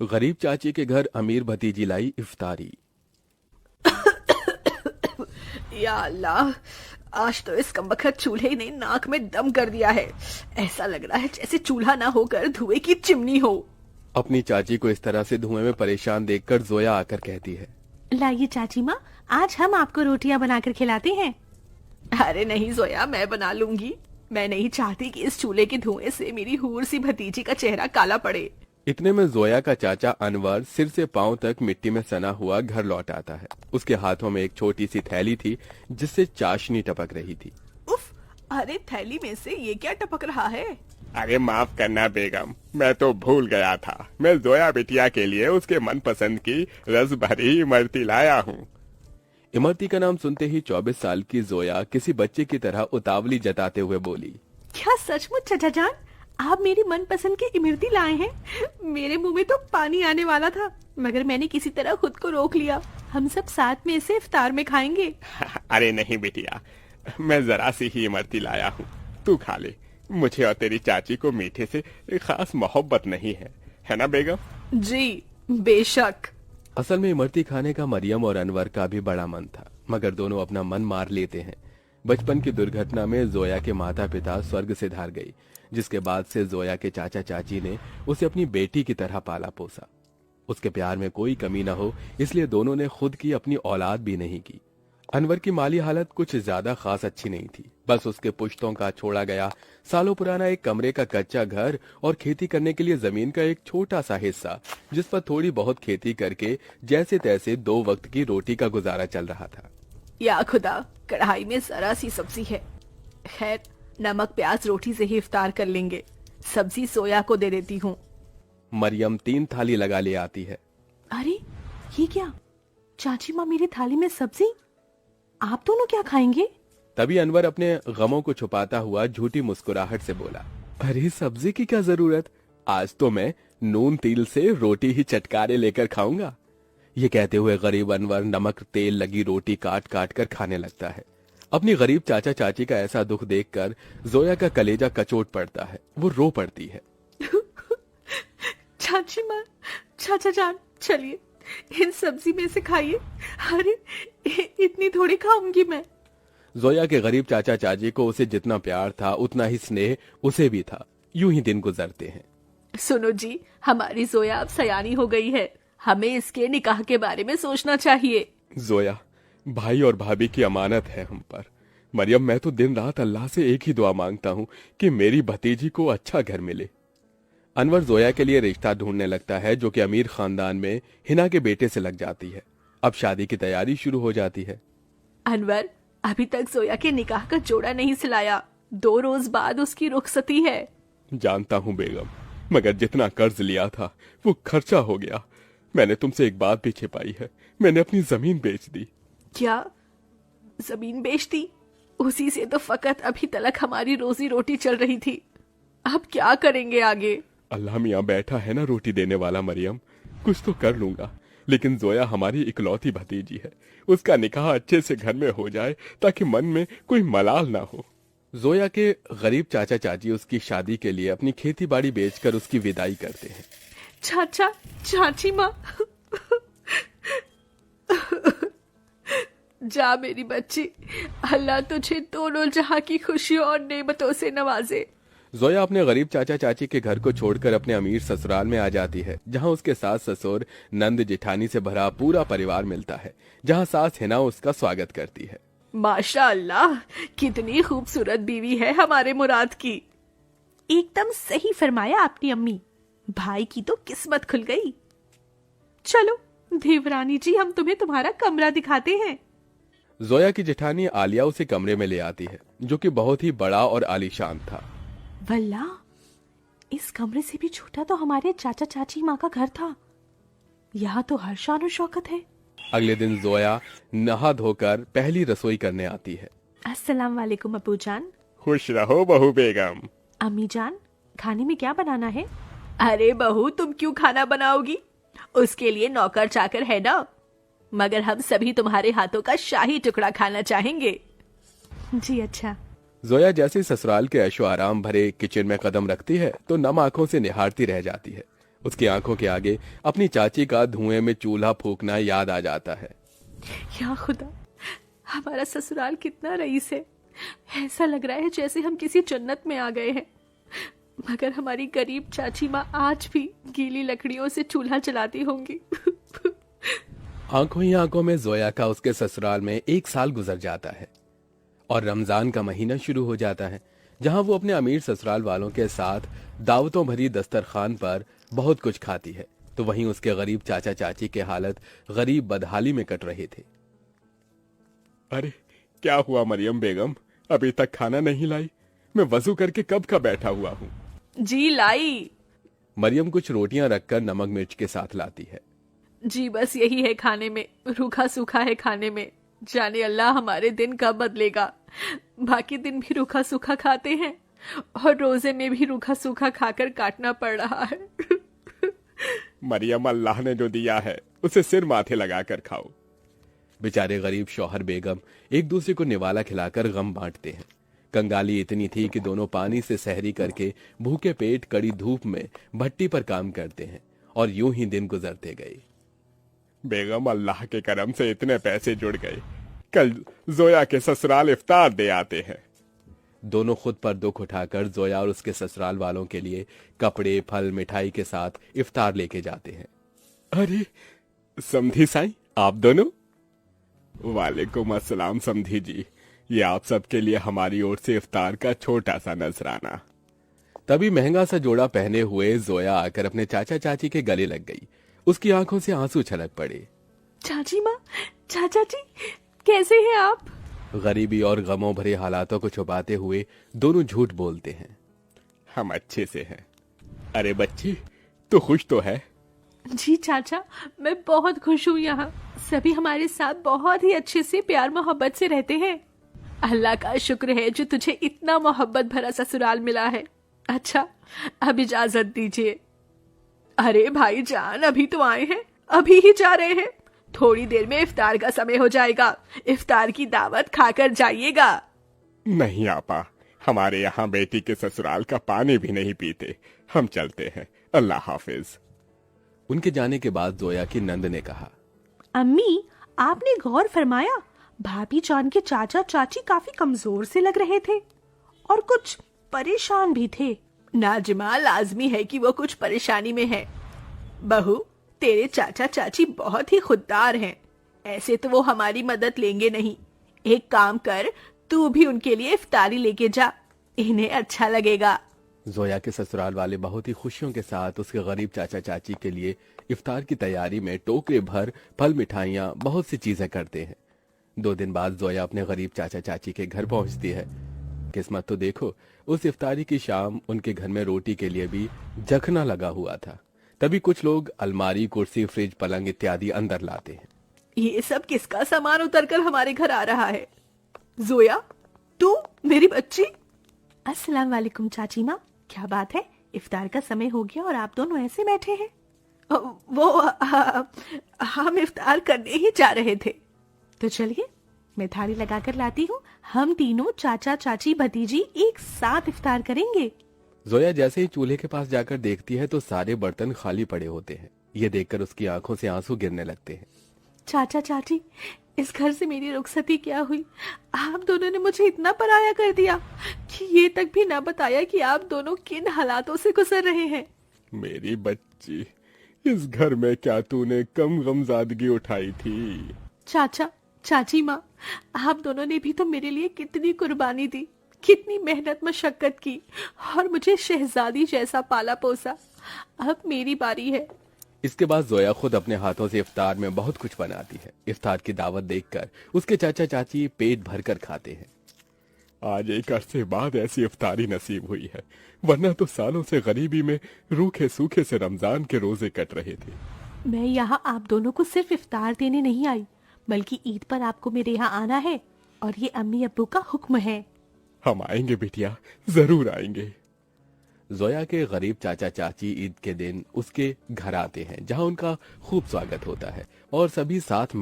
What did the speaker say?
गरीब चाची के घर अमीर भतीजी लाई इफ्तारी। या अल्लाह, आज तो इस कमबख्त चूल्हे ने नाक में दम कर दिया है। ऐसा लग रहा है जैसे चूल्हा ना होकर धुएं की चिमनी हो। अपनी चाची को इस तरह से धुएं में परेशान देखकर जोया आकर कहती है, लाइए चाची माँ, आज हम आपको रोटियां बनाकर खिलाते हैं। अरे नहीं जोया, मैं बना लूंगी। मैं नहीं चाहती कि इस चूल्हे के धुएं से मेरी हूर सी भतीजी का चेहरा काला पड़े। इतने में जोया का चाचा अनवर सिर से पांव तक मिट्टी में सना हुआ घर लौट आता है। उसके हाथों में एक छोटी सी थैली थी जिससे चाशनी टपक रही थी। उफ, अरे थैली में से ये क्या टपक रहा है? अरे माफ करना बेगम, मैं तो भूल गया था। मैं जोया बिटिया के लिए उसके मनपसंद की रस भरी इमरती लाया हूँ। इमरती का नाम सुनते ही 24 साल की जोया किसी बच्चे की तरह उतावली जताते हुए बोली, क्या सचमुच चाचा जान, आप मेरी मनपसंद की इमरती लाए हैं? मेरे मुंह में तो पानी आने वाला था, मगर मैंने किसी तरह खुद को रोक लिया। हम सब साथ में इसे इफ्तार में खाएंगे। अरे नहीं बिटिया, मैं जरा सी ही इमरती लाया हूँ, तू खा ले। मुझे और तेरी चाची को मीठे से खास मोहब्बत नहीं है ना बेगम? जी बेशक। असल में इमरती खाने का मरियम और अनवर का भी बड़ा मन था, मगर दोनों अपना मन मार लेते हैं। बचपन की दुर्घटना में जोया के माता पिता स्वर्ग से धार गई, जिसके बाद से जोया के चाचा चाची ने उसे अपनी बेटी की तरह पाला पोसा। उसके प्यार में कोई कमी न हो, इसलिए दोनों ने खुद की अपनी औलाद भी नहीं की। अनवर की माली हालत कुछ ज्यादा खास अच्छी नहीं थी। बस उसके पुश्तों का छोड़ा गया सालों पुराना एक कमरे का कच्चा घर और खेती करने के लिए जमीन का एक छोटा सा हिस्सा, जिस पर थोड़ी बहुत खेती करके जैसे तैसे 2 वक्त की रोटी का गुजारा चल रहा था। या खुदा, कढ़ाई में जरा सी सब्जी है। खैर, नमक प्याज रोटी से ही इफ्तार कर लेंगे। सब्जी सोया को दे देती हूँ। मरियम 3 थाली लगा ले आती है। अरे ये क्या, चाची माँ मेरी थाली में सब्जी, आप दोनों क्या खाएंगे? तभी अनवर अपने गमों को छुपाता हुआ झूठी मुस्कुराहट से बोला, अरे सब्जी की क्या जरूरत, आज तो मैं नून तिल से रोटी ही चटकारे लेकर खाऊंगा। ये कहते हुए गरीब अनवर नमक तेल लगी रोटी काट काट कर खाने लगता है। अपनी गरीब चाचा चाची का ऐसा दुख देखकर जोया का कलेजा कचोट पड़ता है। वो रो पड़ती है। चाची माँ, चाचा जान, चलिए इन सब्जी में से खाइए। अरे इतनी थोड़ी खाऊंगी मैं। जोया के गरीब चाचा चाची को उसे जितना प्यार था उतना ही स्नेह उसे भी था। यूं ही दिन गुजरते हैं। सुनो जी, हमारी जोया अब सयानी हो गई है। हमें इसके निकाह के बारे में सोचना चाहिए। जोया, भाई और भाभी की अमानत है हम पर। मरियम, मैं तो दिन रात अल्लाह से एक ही दुआ मांगता हूँ कि मेरी भतीजी को अच्छा घर मिले। अनवर जोया के लिए रिश्ता ढूंढने लगता है, जो कि अमीर खानदान में हिना के बेटे से लग जाती है। अब शादी की तैयारी शुरू हो जाती है। अनवर, अभी तक जोया के निकाह का जोड़ा नहीं सिलाया। 2 रोज बाद उसकी रुखसती है। जानता हूँ बेगम, मगर जितना कर्ज लिया था वो खर्चा हो गया। मैंने तुमसे एक बात भी छिपाई है, मैंने अपनी जमीन बेच दी। क्या जमीन बेच दी? उसी से तो फकत अभी तक हमारी रोजी रोटी चल रही थी। अब क्या करेंगे आगे? अल्लाह मियाँ बैठा है ना रोटी देने वाला। मरियम, कुछ तो कर लूंगा, लेकिन जोया हमारी इकलौती भतीजी है। उसका निकाह अच्छे से घर में हो जाए ताकि मन में कोई मलाल ना हो। जोया के गरीब चाचा चाची उसकी शादी के लिए अपनी खेती बाड़ी बेचकर उसकी विदाई करते हैं। चाचा चाची माँ, जा मेरी बच्ची, अल्लाह तुझे दोनों जहां की खुशियों और नेमतों से नवाजे। जोया अपने गरीब चाचा चाची के घर को छोड़कर अपने अमीर ससुराल में आ जाती है, जहां उसके सास ससुर नंद जेठानी से भरा पूरा परिवार मिलता है, जहां सास हिना उसका स्वागत करती है। माशा अल्लाह, कितनी खूबसूरत बीवी है हमारे मुराद की। एकदम सही फरमाया आपने अम्मी, भाई की तो किस्मत खुल गई। चलो देवरानी जी, हम तुम्हें तुम्हारा कमरा दिखाते हैं। जोया की जेठानी आलिया उसे कमरे में ले आती है, जो कि बहुत ही बड़ा और आलीशान था। वल्ला, इस कमरे से भी छोटा तो हमारे चाचा चाची माँ का घर था। यहाँ तो हर शान और शौकत है। अगले दिन जोया नहा धोकर पहली रसोई करने आती है। अस्सलाम वालेकुम अबू जान। खुश रहो बहू बेगम। अम्मी जान, खाने में क्या बनाना है? अरे बहू, तुम क्यों खाना बनाओगी? उसके लिए नौकर चाकर है ना। मगर हम सभी तुम्हारे हाथों का शाही टुकड़ा खाना चाहेंगे। जी अच्छा। जोया जैसे ससुराल के ऐशो आराम भरे किचन में कदम रखती है तो नम आंखों से निहारती रह जाती है। उसकी आंखों के आगे अपनी चाची का धुएं में चूल्हा फूकना याद आ जाता है। या खुदा, हमारा ससुराल कितना रईस है। ऐसा लग रहा है जैसे हम किसी जन्नत में आ गए हैं। मगर हमारी गरीब चाची माँ आज भी गीली लकड़ियों से चूल्हा जलाती होंगी। आंखों ही आंखों में जोया का उसके ससुराल में 1 साल गुजर जाता है और रमजान का महीना शुरू हो जाता है, जहां वो अपने अमीर ससुराल वालों के साथ दावतों भरी दस्तरखान पर बहुत कुछ खाती है, तो वहीं उसके गरीब चाचा चाची के हालत गरीब बदहाली में कट रहे थे। अरे क्या हुआ मरियम बेगम, अभी तक खाना नहीं लाई? मैं वजू करके कब का बैठा हुआ हूँ। जी लाई। मरियम कुछ रोटियां रखकर नमक मिर्च के साथ लाती है। जी बस यही है खाने में, रूखा सूखा है खाने में। जाने अल्लाह हमारे दिन कब बदलेगा। बाकी दिन भी रूखा सूखा खाते हैं और रोजे में भी रूखा सूखा खाकर काटना पड़ रहा है। मरियम, अल्लाह ने जो दिया है उसे सिर माथे लगाकर खाओ। बेचारे गरीब शौहर बेगम एक दूसरे को निवाला खिलाकर गम बांटते हैं। कंगाली इतनी थी कि दोनों पानी से सहरी करके भूखे पेट कड़ी धूप में भट्टी पर काम करते हैं और यूं ही दिन गुजरते गए। बेगम, अल्लाह के करम से इतने पैसे जुड़ गए, कल जोया के ससुराल इफ्तार दे आते हैं। दोनों खुद पर दुख उठाकर जोया और उसके ससुराल वालों के लिए कपड़े, फल, मिठाई के साथ इफ्तार लेके जाते हैं। अरे समधी साईं, आप दोनों? वालेकुम अस्सलाम समधी जी, ये आप सबके लिए हमारी ओर से इफ्तार का छोटा सा नजराना। तभी महंगा सा जोड़ा पहने हुए जोया आकर अपने चाचा चाची के गले लग गई। उसकी आंखों से आंसू छलक पड़े। चाची माँ, चाचा जी, कैसे हैं आप? गरीबी और गमों भरे हालातों को छुपाते हुए दोनों झूठ बोलते हैं। हम अच्छे से हैं। अरे बच्ची, तू खुश तो है? जी चाचा, मैं बहुत खुश हूँ। यहाँ सभी हमारे साथ बहुत ही अच्छे से प्यार मोहब्बत से रहते हैं। अल्लाह का शुक्र है जो तुझे इतना मोहब्बत भरा ससुराल मिला है। अच्छा, अब इजाजत दीजिए। अरे भाईजान, अभी तो आए हैं, अभी ही जा रहे हैं। थोड़ी देर में इफ्तार का समय हो जाएगा। इफ्तार की दावत खाकर जाइएगा। नहीं आपा, हमारे यहाँ बेटी के ससुराल का पानी भी नहीं पीते। हम चलते हैं, अल्लाह हाफिज। उनके जाने के बाद जोया की नंद ने कहा, अम्मी, आपने गौर फरमाया भाभी जान के चाचा चाची काफी कमजोर से लग रहे थे और कुछ परेशान भी थे। नाजिमा, लाजमी है कि वो कुछ परेशानी में है। बहू, तेरे चाचा चाची बहुत ही खुददार हैं। ऐसे तो वो हमारी मदद लेंगे नहीं। एक काम कर, तू भी उनके लिए इफ्तारी लेके जा, इन्हें अच्छा लगेगा। जोया के ससुराल वाले बहुत ही खुशियों के साथ उसके गरीब चाचा चाची के लिए इफ्तार की तैयारी में टोकरे भर फल, मिठाइयाँ, बहुत सी चीजें करते हैं। 2 दिन बाद जोया अपने गरीब चाचा चाची के घर पहुंचती है। किस्मत तो देखो, उस इफ्तारी की शाम उनके घर में रोटी के लिए भी जखना लगा हुआ था। तभी कुछ लोग अलमारी, कुर्सी, फ्रिज, पलंग इत्यादि अंदर लाते हैं। ये सब किसका सामान उतरकर हमारे घर आ रहा है? जोया, तू मेरी बच्ची? अस्सलाम वालेकुम चाची माँ, क्या बात है? इफ्तार का समय हो गया और आप दोनों ऐसे बैठे हैं? हम इफ्तार करने ही जा रहे थे। तो चलिए, मैं थाली लगाकर लाती हूँ। हम तीनों चाचा चाची भतीजी एक साथ इफ्तार करेंगे। जोया जैसे ही चूल्हे के पास जाकर देखती है तो सारे बर्तन खाली पड़े होते हैं। ये देखकर उसकी आंखों से आंसू गिरने लगते हैं। चाचा चाची, इस घर से मेरी रुखसती क्या हुई? आप दोनों ने मुझे इतना पराया कर दिया कि ये तक भी ना बताया कि आप दोनों किन हालातों से गुजर रहे हैं। मेरी बच्ची, इस घर में क्या तूने कम गमजादगी उठाई थी? चाचा चाची माँ, आप दोनों ने भी तो मेरे लिए कितनी कुर्बानी दी, कितनी मेहनत मशक्कत की और मुझे शहजादी जैसा पाला पोसा। अब मेरी बारी है। इसके बाद जोया खुद अपने हाथों से इफ्तार में बहुत कुछ बनाती है। इफ्तार की दावत देखकर उसके चाचा चाची पेट भरकर खाते हैं। आज एक अरसे बाद ऐसी इफ्तारी नसीब हुई है, वरना तो सालों से गरीबी में रूखे सूखे से रमजान के रोजे कट रहे थे। मैं यहाँ आप दोनों को सिर्फ इफ्तार देने नहीं आई, बल्कि ईद पर आपको मेरे यहाँ आना है और ये अम्मी अब्बू का हुक्म है। हम आएंगे बिटिया, जरूर आएंगे। जोया के गरीब चाचा चाची ईद के दिन उसके घर आते हैं, जहां उनका खूब स्वागत होता है और सभी साथ मिल